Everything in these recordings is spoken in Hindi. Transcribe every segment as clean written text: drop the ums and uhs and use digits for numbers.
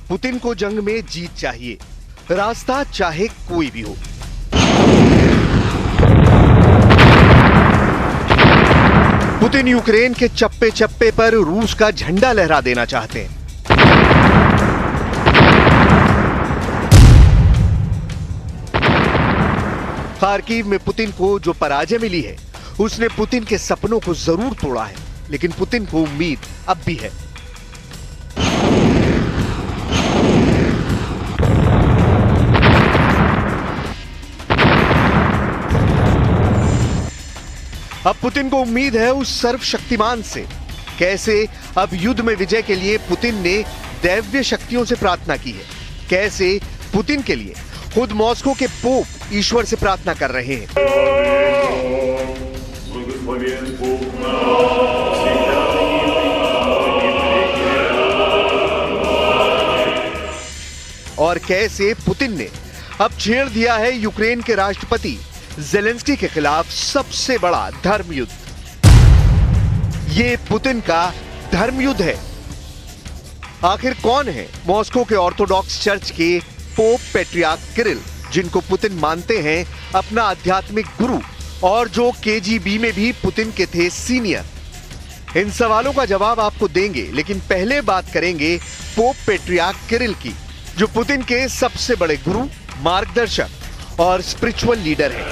पुतिन को जंग में जीत चाहिए, रास्ता चाहे कोई भी हो। पुतिन यूक्रेन के चप्पे चप्पे पर रूस का झंडा लहरा देना चाहते हैं। खार्किव में पुतिन को जो पराजय मिली है, उसने पुतिन के सपनों को जरूर तोड़ा है, लेकिन पुतिन को उम्मीद अब भी है। अब पुतिन को उम्मीद है उस सर्वशक्तिमान से। कैसे? अब युद्ध में विजय के लिए पुतिन ने दैवीय शक्तियों से प्रार्थना की है। कैसे? पुतिन के लिए खुद मॉस्को के पोप ईश्वर से प्रार्थना कर रहे हैं। और कैसे पुतिन ने अब छेड़ दिया है यूक्रेन के राष्ट्रपति ज़ेलेंस्की के खिलाफ सबसे बड़ा धर्म युद्ध। ये पुतिन का धर्म युद्ध है। आखिर कौन है मॉस्को के ऑर्थोडॉक्स चर्च के पोप पैट्रियार्क किरिल, जिनको पुतिन मानते हैं अपना आध्यात्मिक गुरु और जो केजीबी में भी पुतिन के थे सीनियर? इन सवालों का जवाब आपको देंगे, लेकिन पहले बात करेंगे पोप पैट्रियार्क किरिल की, जो पुतिन के सबसे बड़े गुरु, मार्गदर्शक और स्पिरिचुअल लीडर हैं।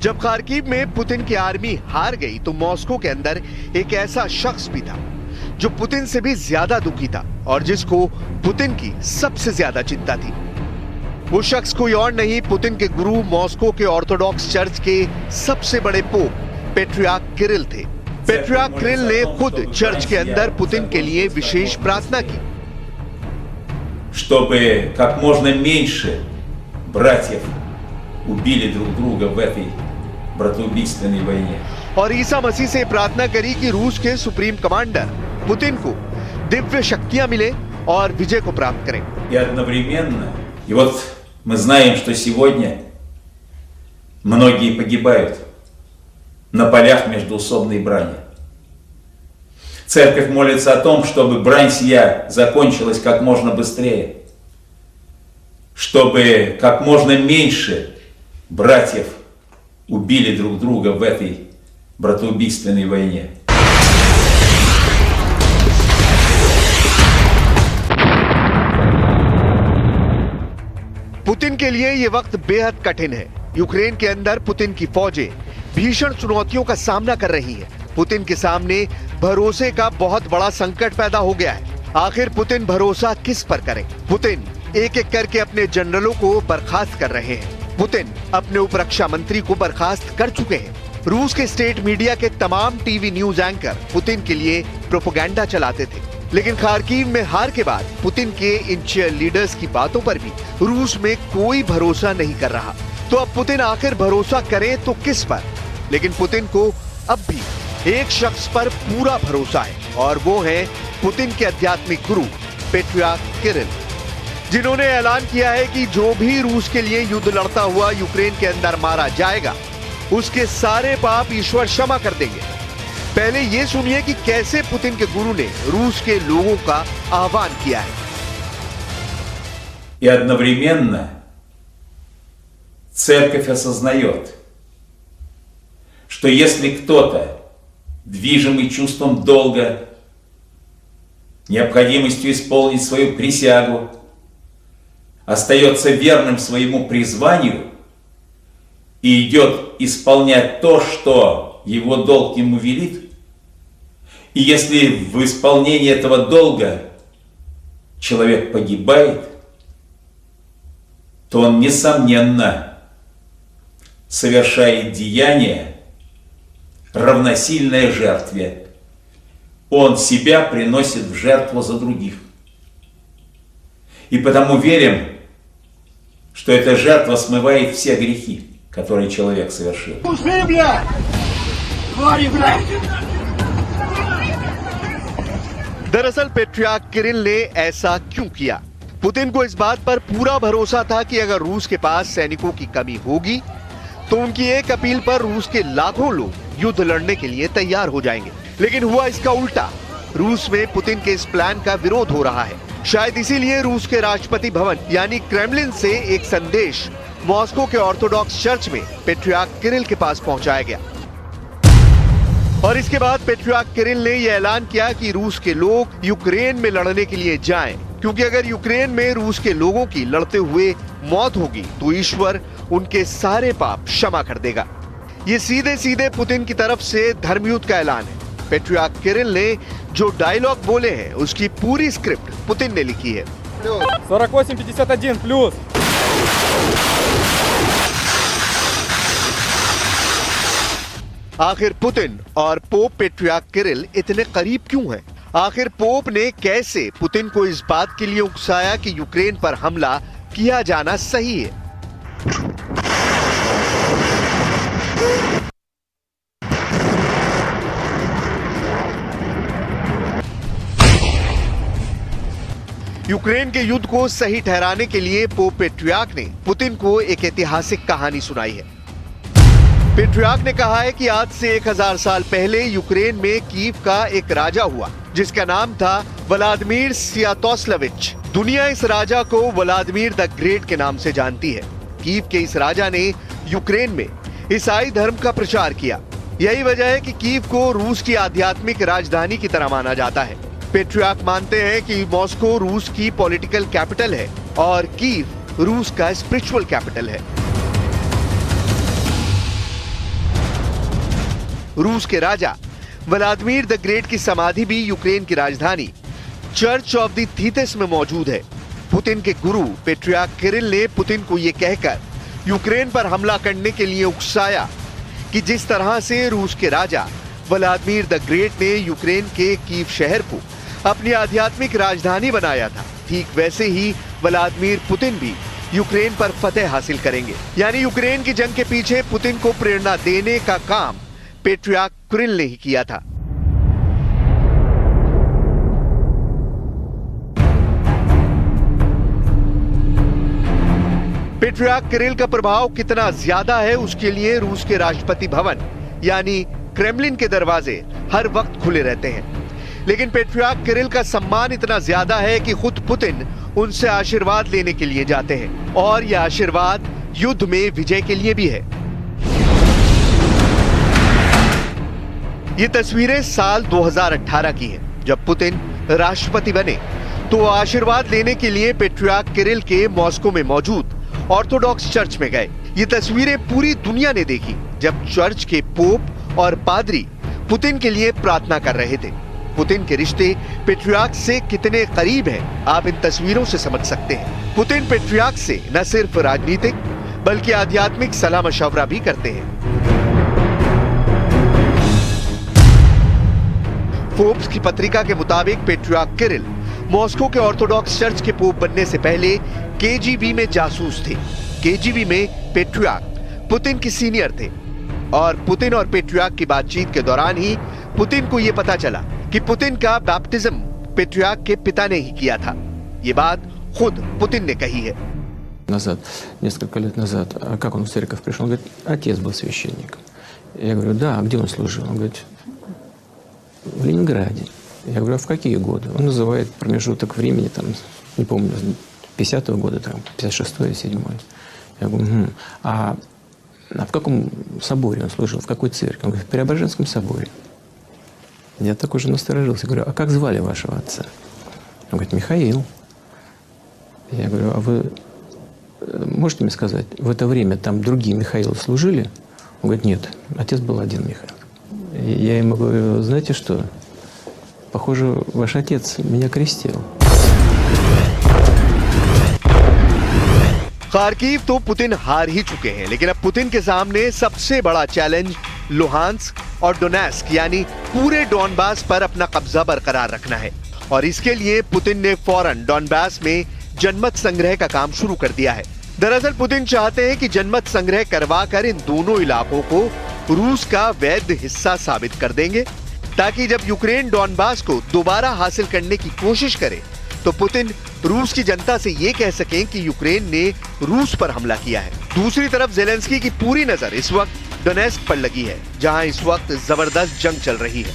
जब खार्किव में पुतिन की आर्मी हार गई तो मॉस्को के अंदर एक ऐसा शख्स भी था जो पुतिन से भी ज्यादा दुखी था और जिसको पुतिन की सबसे ज्यादा चिंता थी। वो शख्स कोई और नहीं, पुतिन के गुरु, मॉस्को के ऑर्थोडॉक्स चर्च के सबसे बड़े पोप पैट्रियार्क किरिल थे। पैट्रियार्क किरिल ने खुद चर्च के अंदर पुतिन के लिए विशेष प्रार्थना की, чтобы как можно меньше братьев убили друг друга в этой братоубийственной войне। और ईसा मसीह से प्रार्थना करी कि रूस के सुप्रीम कमांडर पुतिन को दिव्य शक्तियां मिले और विजय को प्राप्त करें। И одновременно, и вот мы знаем, что сегодня многие погибают на полях междоусобной брани. Церковь молится о том, чтобы брань сия закончилась как можно быстрее, чтобы как можно меньше братьев убили друг друга в этой братоубийственной войне. पुतिन के लिए यह वक्त बेहद कठिन है। यूक्रेन के अंदर पुतिन की फौजें भीषण चुनौतियों का सामना कर रही हैं। पुतिन के सामने भरोसे का बहुत बड़ा संकट पैदा हो गया है। आखिर पुतिन भरोसा किस पर करें? पुतिन एक एक करके अपने जनरलों को बर्खास्त कर रहे हैं। पुतिन अपने उप रक्षा मंत्री को बर्खास्त कर चुके हैं। रूस के स्टेट मीडिया के तमाम टीवी न्यूज एंकर पुतिन के लिए प्रोपेगेंडा चलाते थे, लेकिन खार्किव में हार के बाद पुतिन के इन चीयर लीडर्स की बातों पर भी रूस में कोई भरोसा नहीं कर रहा। तो अब पुतिन आखिर भरोसा करें तो किस पर? लेकिन पुतिन को अब भी एक शख्स पर पूरा भरोसा है और वो है पुतिन के आध्यात्मिक गुरु पैट्रियार्क किरिल, जिन्होंने ऐलान किया है कि जो भी रूस के लिए युद्ध लड़ता हुआ यूक्रेन के अंदर मारा जाएगा, उसके सारे पाप ईश्वर क्षमा कर देंगे। पहले यह सुनिए कि कैसे पुतिन के गुरु ने रूस के लोगों का आह्वान किया है। И одновременно церковь осознает, что если кто-то, движимый чувством долга, необходимостью исполнить свою присягу, остается верным своему призванию и идет исполнять то, что его долг ему велит, и если в исполнении этого долга человек погибает, то он, несомненно, совершает деяние, равносильное жертве. Он себя приносит в жертву за других. И потому верим, что эта жертва смывает все грехи, которые человек совершил. दरअसल पेट्रियार्क किरिल ने ऐसा क्यों किया? पुतिन को इस बात पर पूरा भरोसा था कि अगर रूस के पास सैनिकों की कमी होगी तो उनकी एक अपील पर रूस के लाखों लोग युद्ध लड़ने के लिए तैयार हो जाएंगे। लेकिन हुआ इसका उल्टा। रूस में पुतिन के इस प्लान का विरोध हो रहा है। शायद इसीलिए रूस के राष्ट्रपति भवन यानी क्रेमलिन से एक संदेश मॉस्को के ऑर्थोडॉक्स चर्च में पेट्रियार्क किरिल के पास पहुंचाया गया। और इसके बाद पेट्रियार्क किरिल ने यह ऐलान किया कि रूस के लोग यूक्रेन में लड़ने के लिए जाएं, क्योंकि अगर यूक्रेन में रूस के लोगों की लड़ते हुए मौत होगी तो ईश्वर उनके सारे पाप क्षमा कर देगा। ये सीधे सीधे पुतिन की तरफ से धर्मयुद्ध का ऐलान है। पेट्रियार्क किरिल ने जो डायलॉग बोले हैं उसकी पूरी स्क्रिप्ट पुतिन ने लिखी है। 48-51 प्लस। आखिर पुतिन और पोप पेट्रियार्क किरिल इतने करीब क्यों हैं? आखिर पोप ने कैसे पुतिन को इस बात के लिए उकसाया कि यूक्रेन पर हमला किया जाना सही है? यूक्रेन के युद्ध को सही ठहराने के लिए पोप पेट्रियार्क ने पुतिन को एक ऐतिहासिक कहानी सुनाई है। पेट्रियार्क ने कहा है कि आज से 1000 साल पहले यूक्रेन में कीव का एक राजा हुआ जिसका नाम था व्लादिमीर स्वियातोस्लाविच। दुनिया इस राजा को व्लादिमीर द ग्रेट के नाम से जानती है। कीव के इस राजा ने यूक्रेन में ईसाई धर्म का प्रचार किया। यही वजह है कि कीव को रूस की आध्यात्मिक राजधानी की तरह माना जाता है। पेट्रियार्क मानते हैं कि मॉस्को रूस की पॉलिटिकल कैपिटल है और कीव रूस का स्पिरिचुअल कैपिटल है। रूस के राजा व्लादिमीर द ग्रेट की समाधि भी यूक्रेन की राजधानी चर्च ऑफ द थीथिस में मौजूद है। पुतिन के गुरु पेट्रियार्क किरिल ने पुतिन को यह कहकर यूक्रेन पर हमला करने के लिए उकसाया कि जिस तरह से रूस के राजा व्लादिमीर द ग्रेट ने यूक्रेन के कीव शहर को अपनी आध्यात्मिक राजधानी बनाया था, ठीक वैसे ही व्लादिमीर पुतिन भी यूक्रेन पर फतेह हासिल करेंगे। यानी यूक्रेन की जंग के पीछे पुतिन को प्रेरणा देने का काम पेट्रियार्क किरिल ने ही किया था। पेट्रियार्क किरिल का प्रभाव कितना ज्यादा है उसके लिए रूस के राष्ट्रपति भवन यानी क्रेमलिन के दरवाजे हर वक्त खुले रहते हैं। लेकिन पेट्रियार्क किरिल का सम्मान इतना ज्यादा है कि खुद पुतिन उनसे आशीर्वाद लेने के लिए जाते हैं और यह आशीर्वाद युद्ध में विजय के लिए भी है। ये तस्वीरें साल 2018 की हैं, जब पुतिन राष्ट्रपति बने तो आशीर्वाद लेने के लिए पेट्रियार्क किरिल के मॉस्को में मौजूद ऑर्थोडॉक्स चर्च में गए। ये तस्वीरें पूरी दुनिया ने देखी जब चर्च के पोप और पादरी पुतिन के लिए प्रार्थना कर रहे थे। पुतिन के रिश्ते पेट्रियार्क से कितने करीब हैं, आप इन तस्वीरों से समझ सकते हैं। पुतिन पेट्रियार्क से न सिर्फ राजनीतिक बल्कि आध्यात्मिक सलाह मशवरा भी करते हैं। फोर्ब्स की पत्रिका के मुताबिक पेट्रियार्क किरिल मॉस्को के ऑर्थोडॉक्स चर्च के पोप बनने से पहले केजीबी में जासूस थे। केजीबी में पेट्रियार्क पुतिन की सीनियर थे और पुतिन और पेट्रियार्क की बातचीत के दौरान ही पुतिन को यह पता चला कि पुतिन का बैप्टिज्म पेट्रियार्क के पिता ने ही किया था। ये बात खुद पुतिन ने कही है। Несколько лет назад, как он в церковь пришел, он говорит, отец был священником. Я говорю, да, а где он служил? Он говорит, в Ленинграде. Я говорю, а в какие годы? Он называет промежуток времени, там, не помню, 50-го года, там, 56-й, 7-й. Я говорю, а в каком соборе он служил, в какой церкви? Он говорит, в Преображенском соборе. Я так уже насторожился. Говорю, а как звали вашего отца? Он говорит, Михаил. Я говорю, а вы можете мне сказать, в это время там другие Михаилы служили? Он говорит, нет, отец был один Михаил. Я ему говорю, знаете что, похоже, ваш отец меня крестил. खार्किव तो पुतिन हार ही चुके हैं, लेकिन अब पुतिन के सामने सबसे बड़ा चैलेंज लुहांस्क और डोनेस्क यानी पूरे डॉनबास पर अपना कब्जा बरकरार रखना है। और इसके लिए पुतिन ने फौरन डॉनबास में जनमत संग्रह का काम शुरू कर दिया है। दरअसल पुतिन चाहते हैं कि जनमत संग्रह करवा कर इन दोनों इलाकों को रूस का वैध हिस्सा साबित कर देंगे ताकि जब यूक्रेन डॉनबास को दोबारा हासिल करने की कोशिश करे तो पुतिन रूस की जनता से ये कह सकें कि यूक्रेन ने रूस पर हमला किया है। दूसरी तरफ जेलेंस्की की पूरी नजर इस वक्त डोनेस्क पर लगी है, जहां इस वक्त जबरदस्त जंग चल रही है।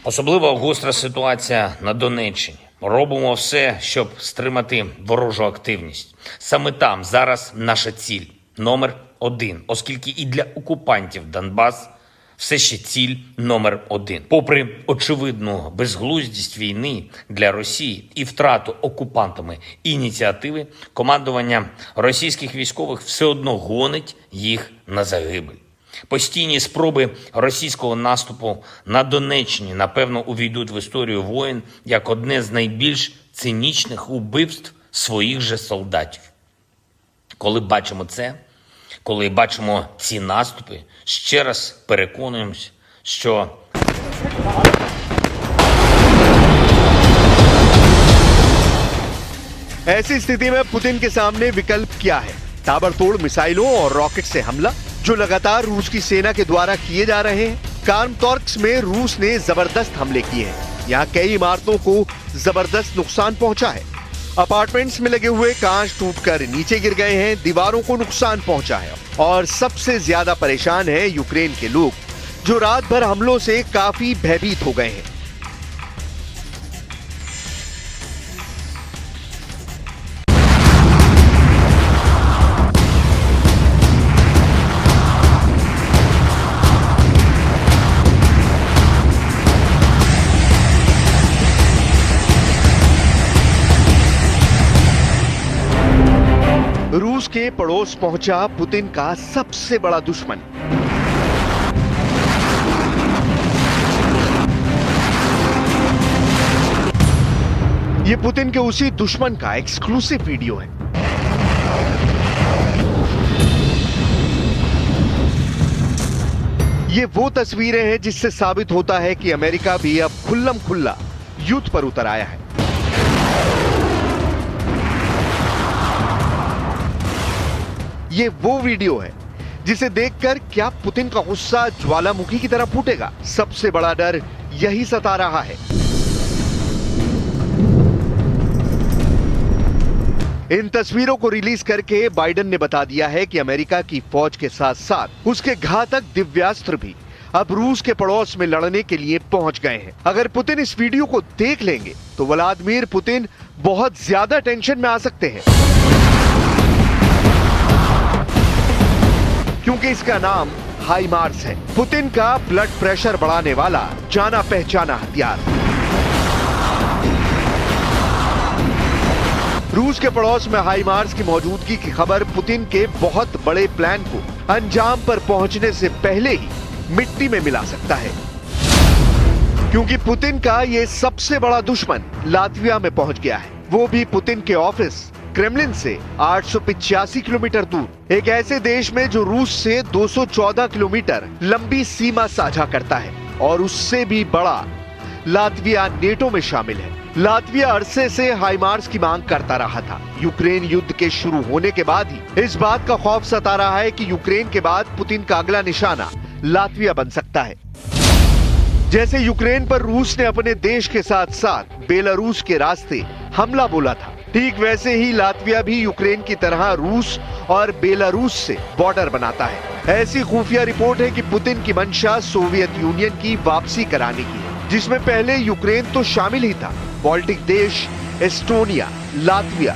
Особливо гостра ситуація на Донеччині. Робимо все, щоб стримати ворожу активність. Саме там зараз наша ціль номер один, оскільки і для окупантів Донбас все ще ціль номер один. Попри очевидну безглуздість війни для Росії і втрату окупантами ініціативи, командування російських військових все одно гонить їх на загибель. Постійні спроби російського наступу на Донеччині, напевно, увійдуть в історію воєн як одне з найбільш цинічних убивств своїх же солдатів. Коли бачимо це, коли бачимо ці наступи, ще раз переконуємось, що ऐसी स्थिति में पुतिन के सामने विकल्प क्या है? ताबड़तोड़ मिसाइलों और रॉकेट से हमला, जो लगातार रूस की सेना के द्वारा किए जा रहे हैं। क्रामाटोर्स्क में रूस ने जबरदस्त हमले किए हैं। यहाँ कई इमारतों को जबरदस्त नुकसान पहुंचा है। अपार्टमेंट्स में लगे हुए कांच टूटकर नीचे गिर गए हैं, दीवारों को नुकसान पहुंचा है। और सबसे ज्यादा परेशान है यूक्रेन के लोग, जो रात भर हमलों से काफी भयभीत हो गए हैं। रूस के पड़ोस पहुंचा पुतिन का सबसे बड़ा दुश्मन। ये पुतिन के उसी दुश्मन का एक्सक्लूसिव वीडियो है। ये वो तस्वीरें हैं जिससे साबित होता है कि अमेरिका भी अब खुल्लम खुल्ला युद्ध पर उतर आया है। ये वो वीडियो है जिसे देखकर क्या पुतिन का गुस्सा ज्वालामुखी की तरह फूटेगा? सबसे बड़ा डर यही सता रहा है। इन तस्वीरों को रिलीज करके बाइडेन ने बता दिया है कि अमेरिका की फौज के साथ साथ उसके घातक दिव्यास्त्र भी अब रूस के पड़ोस में लड़ने के लिए पहुंच गए हैं। अगर पुतिन इस वीडियो को देख लेंगे तो व्लादिमीर पुतिन बहुत ज्यादा टेंशन में आ सकते हैं, क्योंकि इसका नाम हाइमार्स है। पुतिन का ब्लड प्रेशर बढ़ाने वाला जाना पहचाना हथियार। रूस के पड़ोस में हाइमार्स की मौजूदगी की खबर पुतिन के बहुत बड़े प्लान को अंजाम पर पहुंचने से पहले ही मिट्टी में मिला सकता है, क्योंकि पुतिन का ये सबसे बड़ा दुश्मन लातविया में पहुंच गया है, वो भी पुतिन के ऑफिस क्रेमलिन से 885 किलोमीटर दूर, एक ऐसे देश में जो रूस से 214 किलोमीटर लंबी सीमा साझा करता है। और उससे भी बड़ा लातविया नेटो में शामिल है। लातविया अरसे से हाइमार्स की मांग करता रहा था। यूक्रेन युद्ध के शुरू होने के बाद ही इस बात का खौफ सता रहा है कि यूक्रेन के बाद पुतिन का अगला निशाना लातविया बन सकता है। जैसे यूक्रेन पर रूस ने अपने देश के साथ साथ बेलारूस के रास्ते हमला बोला था, ठीक वैसे ही लातविया भी यूक्रेन की तरह रूस और बेलारूस से बॉर्डर बनाता है। ऐसी खुफिया रिपोर्ट है कि पुतिन की मंशा सोवियत यूनियन की वापसी कराने की है, जिसमें पहले यूक्रेन तो शामिल ही था। बाल्टिक देश, एस्टोनिया, लातविया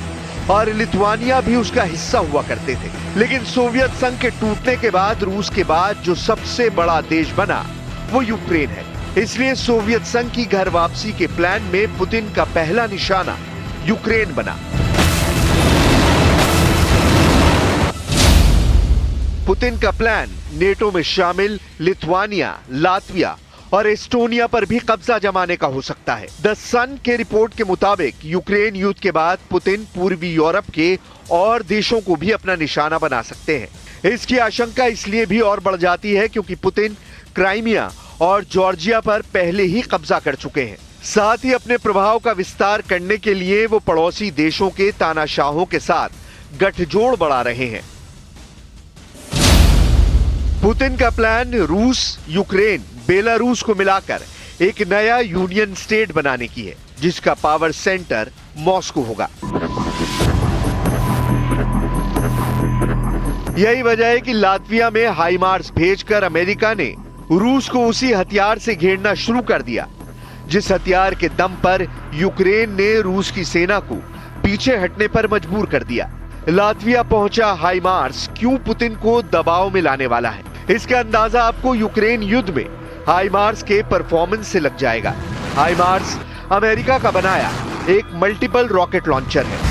और लिथुआनिया भी उसका हिस्सा हुआ करते थे। लेकिन सोवियत संघ के टूटने के बाद रूस के बाद जो सबसे बड़ा देश बना वो यूक्रेन है। इसलिए सोवियत संघ की घर वापसी के प्लान में पुतिन का पहला निशाना यूक्रेन बना। पुतिन का प्लान नेटो में शामिल लिथुआनिया, लातविया और एस्टोनिया पर भी कब्जा जमाने का हो सकता है। द सन के रिपोर्ट के मुताबिक यूक्रेन युद्ध के बाद पुतिन पूर्वी यूरोप के और देशों को भी अपना निशाना बना सकते हैं। इसकी आशंका इसलिए भी और बढ़ जाती है क्योंकि पुतिन क्राइमिया और जॉर्जिया पर पहले ही कब्जा कर चुके हैं। साथ ही अपने प्रभाव का विस्तार करने के लिए वो पड़ोसी देशों के तानाशाहों के साथ गठजोड़ बढ़ा रहे हैं। पुतिन का प्लान रूस, यूक्रेन, बेलारूस को मिलाकर एक नया यूनियन स्टेट बनाने की है, जिसका पावर सेंटर मॉस्को होगा। यही वजह है कि लातविया में हाइमार्स भेजकर अमेरिका ने रूस को उसी हथियार से घेरना शुरू कर दिया, जिस हथियार के दम पर यूक्रेन ने रूस की सेना को पीछे हटने पर मजबूर कर दिया। लातविया पहुंचा हाइमार्स क्यों पुतिन को दबाव में लाने वाला है, इसका अंदाजा आपको यूक्रेन युद्ध में हाइमार्स के परफॉर्मेंस से लग जाएगा। हाइमार्स अमेरिका का बनाया एक मल्टीपल रॉकेट लॉन्चर है।